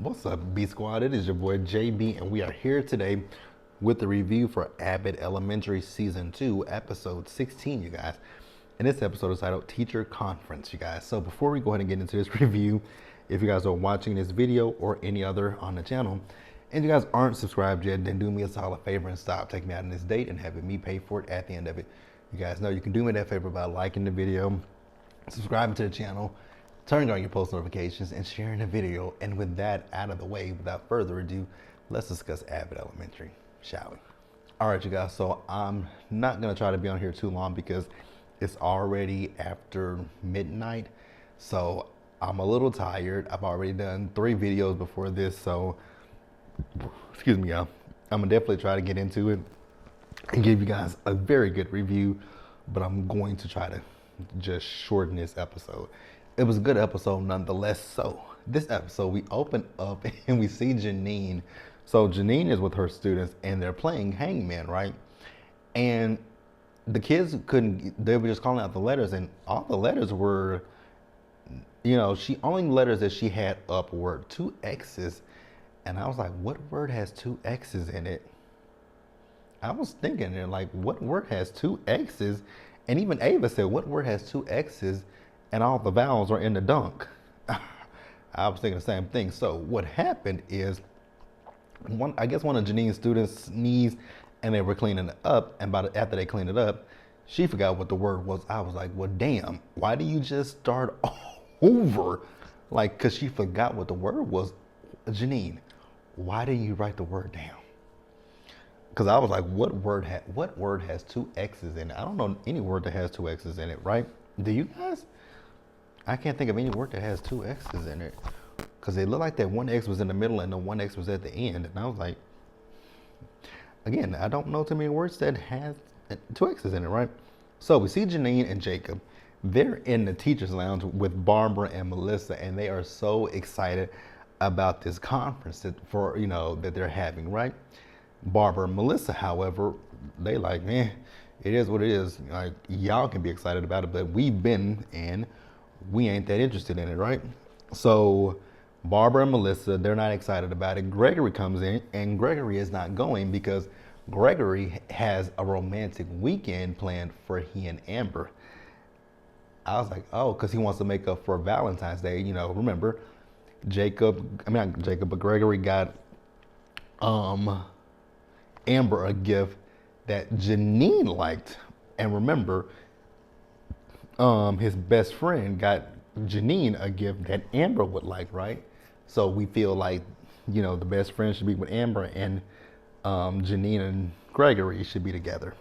What's up, B Squad? It is your boy JB, and we are here today with the review for Abbott Elementary Season 2, Episode 16, you guys. And this episode is titled Teacher Conference, you guys. So before we go ahead and get into this review, if you guys are watching this video or any other on the channel, and you guys aren't subscribed yet, then do me a solid favor and stop taking me out on this date and having me pay for it at the end of it. You guys know you can do me that favor by liking the video, subscribing to the channel, turning on your post notifications, and sharing the video. And with that out of the way, without further ado, let's discuss Abbott Elementary, shall we? All right, you guys, so I'm not gonna try to be on here too long because it's already after midnight. So I'm a little tired. I've already done 3 videos before this, so excuse me, y'all. I'm gonna definitely try to get into it and give you guys a very good review, but I'm going to try to just shorten this episode. It was a good episode nonetheless. So this episode, we open up and we see Janine. So Janine is with her students and they're playing hangman, right? And the kids they were just calling out the letters, and all the letters were, she only letters that she had up were 2 X's. And I was like, what word has 2 X's in it? I was thinking, like, what word has 2 X's? And even Ava said, what word has 2 X's? And all the vowels are in the dunk. I was thinking the same thing. So what happened is, I guess one of Janine's students sneezed and they were cleaning it up. And after they cleaned it up, she forgot what the word was. I was like, well, damn, why do you just start over? Like, because she forgot what the word was. Janine, why didn't you write the word down? Because I was like, what word has 2 X's in it? I don't know any word that has 2 X's in it, right? Do you guys? I can't think of any word that has 2 X's in it. Because it looked like that 1 X was in the middle and the 1 X was at the end. And I was like, again, I don't know too many words that has 2 X's in it, right? So we see Janine and Jacob. They're in the teacher's lounge with Barbara and Melissa, and they are so excited about this conference that they're having, right? Barbara and Melissa, however, they like, man, it is what it is. Like, y'all can be excited about it, but we've been and we ain't that interested in it, right? So Barbara and Melissa, they're not excited about it. Gregory comes in, and Gregory is not going because Gregory has a romantic weekend planned for he and Amber. I was like, oh, because he wants to make up for Valentine's Day. Remember, Gregory got Amber a gift that Janine liked. And remember, his best friend got Janine a gift that Amber would like, right? So we feel like, the best friend should be with Amber, and Janine and Gregory should be together.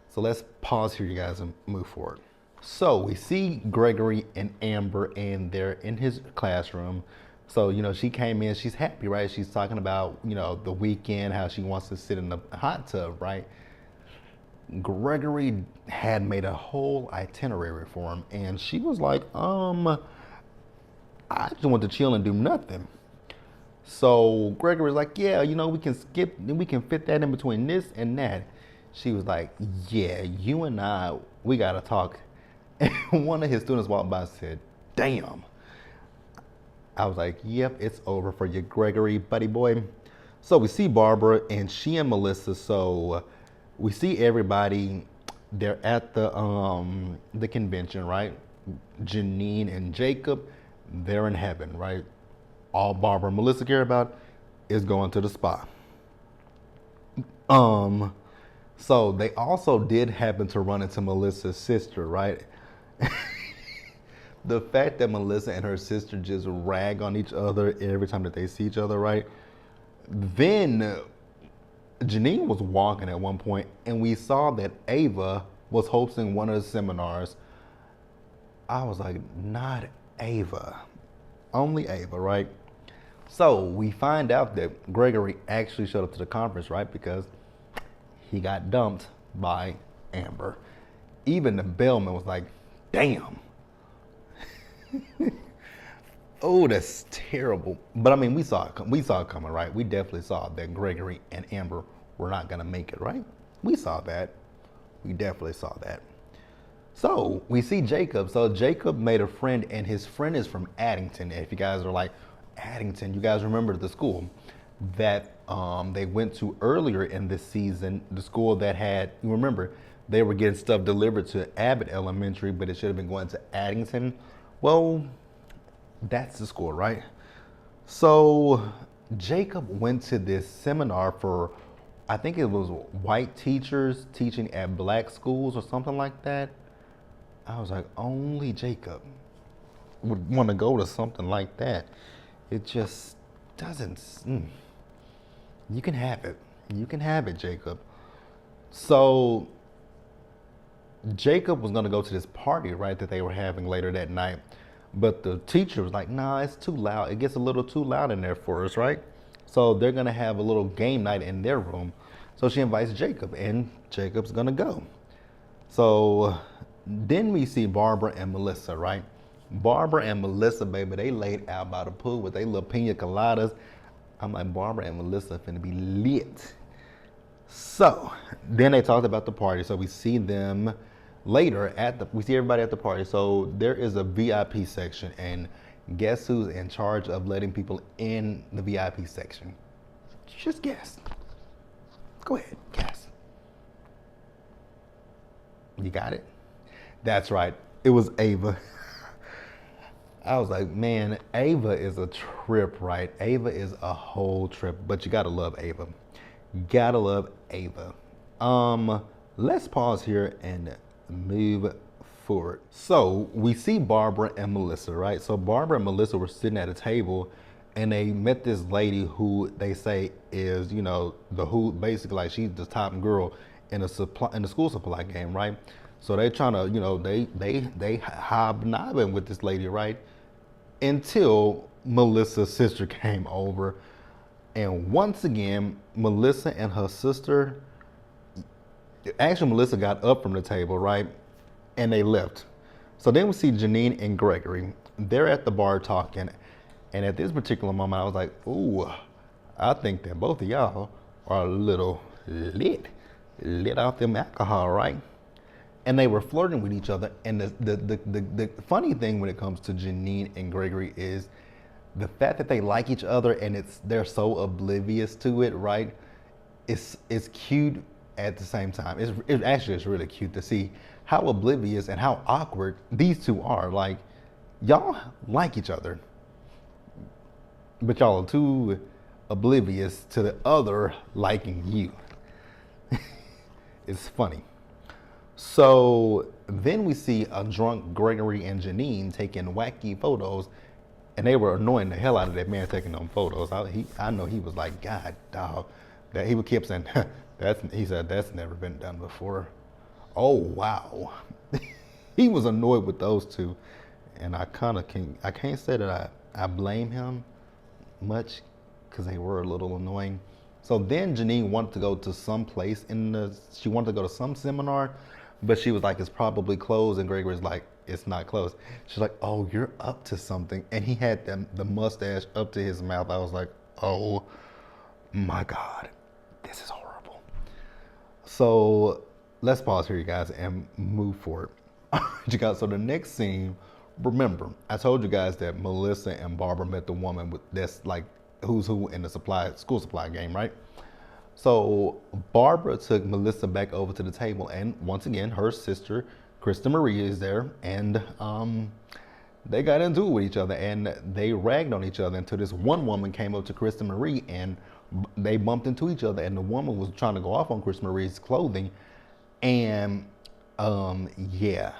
So let's pause here, you guys, and move forward. So we see Gregory and Amber, and they're in his classroom. So, she came in, she's happy, right? She's talking about, the weekend, how she wants to sit in the hot tub, right? Gregory had made a whole itinerary for him, and she was like, I just want to chill and do nothing. So Gregory's like, yeah, we can fit that in between this and that. She was like, yeah, you and I, we gotta talk. And one of his students walked by and said, damn. I was like, yep, it's over for you, Gregory, buddy boy. So we see Barbara and she and Melissa. So we see everybody. They're at the convention, right? Janine and Jacob, they're in heaven, right? All Barbara and Melissa care about is going to the spa. So they also did happen to run into Melissa's sister, right? The fact that Melissa and her sister just rag on each other every time that they see each other, right? Then Janine was walking at one point, and we saw that Ava was hosting one of the seminars. I was like, not Ava. Only Ava, right? So we find out that Gregory actually showed up to the conference, right? Because he got dumped by Amber. Even the bellman was like, damn. Oh, that's terrible. But I mean, we saw it coming, right? We definitely saw that Gregory and Amber were not gonna make it, right? We saw that. We definitely saw that. So we see Jacob. So Jacob made a friend, and his friend is from Addington. If you guys are like, Addington. You guys remember the school that they went to earlier in this season, the school that had, you remember, they were getting stuff delivered to Abbott Elementary, but it should have been going to Addington. Well, that's the school, right? So Jacob went to this seminar for, I think it was white teachers teaching at black schools or something like that. I was like, only Jacob would want to go to something like that. It just doesn't. You can have it. You can have it, Jacob. So Jacob was going to go to this party, right, that they were having later that night. But the teacher was like, nah, it's too loud. It gets a little too loud in there for us, right? So they're going to have a little game night in their room. So she invites Jacob, and Jacob's going to go. So then we see Barbara and Melissa, right? Barbara and Melissa, baby, they laid out by the pool with their little pina coladas. I'm like, Barbara and Melissa finna be lit. So then they talked about the party. So we see them later we see everybody at the party. So there is a VIP section, and guess who's in charge of letting people in the VIP section? Just guess. Go ahead, guess. You got it? That's right. It was Ava. I was like, man, Ava is a trip, right? Ava is a whole trip, but you gotta love Ava. Gotta love Ava. Let's pause here and move forward. So we see Barbara and Melissa, right? So Barbara and Melissa were sitting at a table, and they met this lady who they say is, you know, basically like she's the top girl in the school supply game, right? So they trying to, you know, they hobnobbing with this lady, right? Until Melissa's sister came over, and once again, Melissa and her sister. Actually, Melissa got up from the table, right? And they left. So then we see Janine and Gregory. They're at the bar talking. And at this particular moment, I was like, ooh, I think that both of y'all are a little lit out them alcohol, right? And they were flirting with each other. And the funny thing when it comes to Janine and Gregory is the fact that they like each other and they're so oblivious to it, right? It's cute. At the same time, it's really cute to see how oblivious and how awkward these two are. Like, y'all like each other, but y'all are too oblivious to the other liking you. It's funny. So then we see a drunk Gregory and Janine taking wacky photos, and they were annoying the hell out of that man taking them photos. I know he was like, God, dog, that he would keep saying, he said, that's never been done before. Oh, wow. He was annoyed with those two. And I can't say that I blame him much, because they were a little annoying. So then Janine wanted to go to some place she wanted to go to some seminar, but she was like, it's probably closed. And Gregory's like, it's not closed. She's like, oh, you're up to something. And he had the mustache up to his mouth. I was like, oh my God, this is horrible. So let's pause here, you guys, and move forward. You guys, so the next scene, remember, I told you guys that Melissa and Barbara met the woman that's like who's who in the school supply game, right? So Barbara took Melissa back over to the table, and once again, her sister, Krista Marie, is there, and they got into it with each other, and they ragged on each other until this one woman came up to Krista Marie, and they bumped into each other, and the woman was trying to go off on Krista Marie's clothing, and yeah,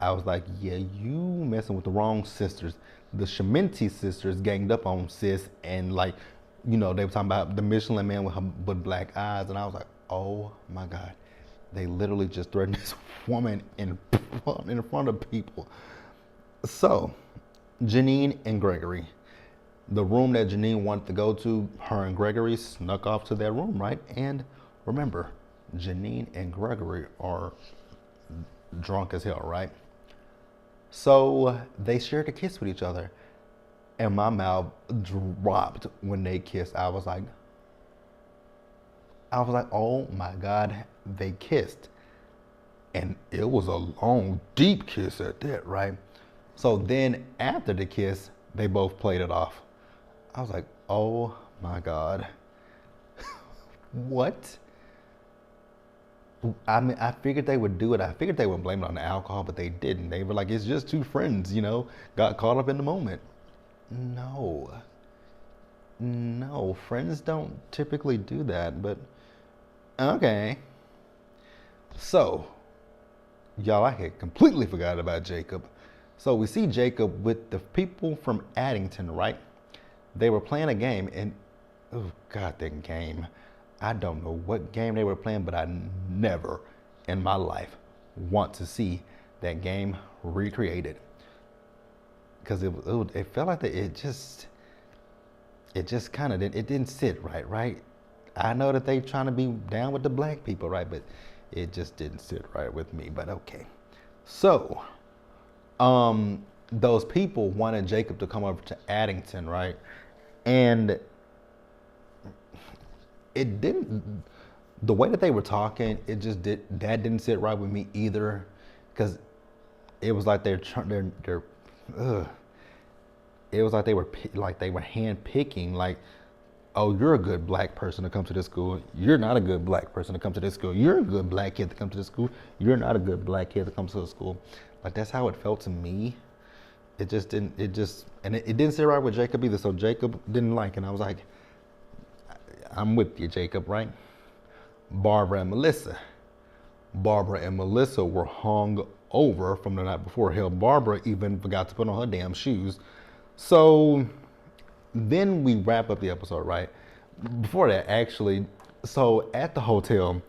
I was like, yeah, you messing with the wrong sisters. The Shimenti sisters ganged up on sis, and like, you know, they were talking about the Michelin man with black eyes, and I was like, oh my God, they literally just threatened this woman in front of people. So, Janine and Gregory, the room that Janine wanted to go to, her and Gregory snuck off to that room, right? And remember, Janine and Gregory are drunk as hell, right? So they shared a kiss with each other, and my mouth dropped when they kissed. I was like, oh my God, they kissed. And it was a long, deep kiss at that, right? So then after the kiss, they both played it off. I was like, oh my God. What? I mean, I figured they would do it. I figured they would blame it on the alcohol, but they didn't. They were like, it's just two friends, got caught up in the moment. No, no, friends don't typically do that, but okay. So, y'all, I had completely forgot about Jacob. So we see Jacob with the people from Addington, right? They were playing a game, and oh God, that game. I don't know what game they were playing, but I never in my life want to see that game recreated. Because it felt like it just kind of it didn't sit right? I know that they trying to be down with the black people, right? But it just didn't sit right with me, but okay. So, those people wanted Jacob to come over to Addington, right? And it didn't, the way that they were talking, that didn't sit right with me either. Because it was like it was like they were hand picking, like, oh, you're a good black person to come to this school. You're not a good black person to come to this school. You're a good black kid to come to this school. You're not a good black kid to come to the school. Like, that's how it felt to me. It didn't sit right with Jacob either. So Jacob didn't like it. And I was like, I'm with you, Jacob, right? Barbara and Melissa were hung over from the night before. Hell, Barbara even forgot to put on her damn shoes. So then we wrap up the episode, right? Before that, actually, so at the hotel,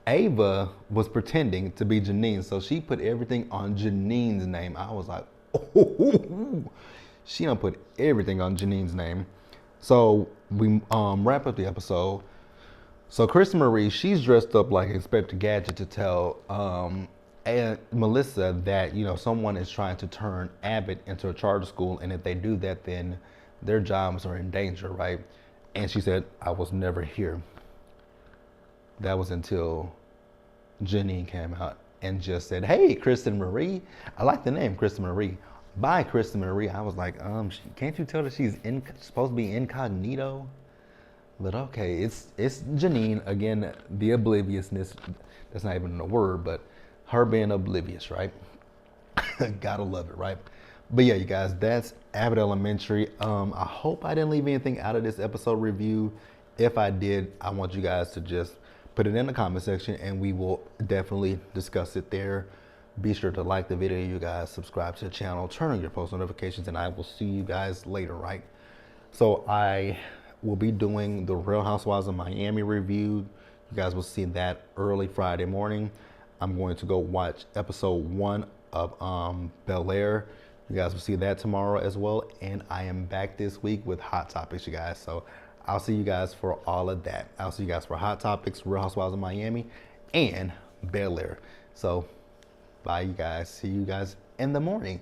Ava was pretending to be Janine. So she put everything on Janine's name. I was like, oh, she done put everything on Janine's name. So we wrap up the episode. So Chris Marie, she's dressed up like Inspector Gadget to tell Melissa that, someone is trying to turn Abbott into a charter school. And if they do that, then their jobs are in danger, right? And she said, I was never here. That was until Janine came out and just said, hey, Kristen Marie. I like the name Kristen Marie. Bye, Kristen Marie. I was like, can't you tell that she's supposed to be incognito? But okay, it's Janine. Again, the obliviousness, that's not even a word, but her being oblivious, right? Gotta love it, right? But yeah, you guys, that's Abbott Elementary. I hope I didn't leave anything out of this episode review. If I did, I want you guys to just put it in the comment section and we will definitely discuss it there. Be sure to like the video, you guys, subscribe to the channel, turn on your post notifications, and I will see you guys later, right? So I will be doing the Real Housewives of Miami review. You guys will see that early Friday morning. I'm going to go watch episode 1 of Bel Air. You guys will see that tomorrow as well. And I am back this week with Hot Topics, you guys. So I'll see you guys for all of that. I'll see you guys for Hot Topics, Real Housewives of Miami, and Bel Air. So bye, you guys. See you guys in the morning.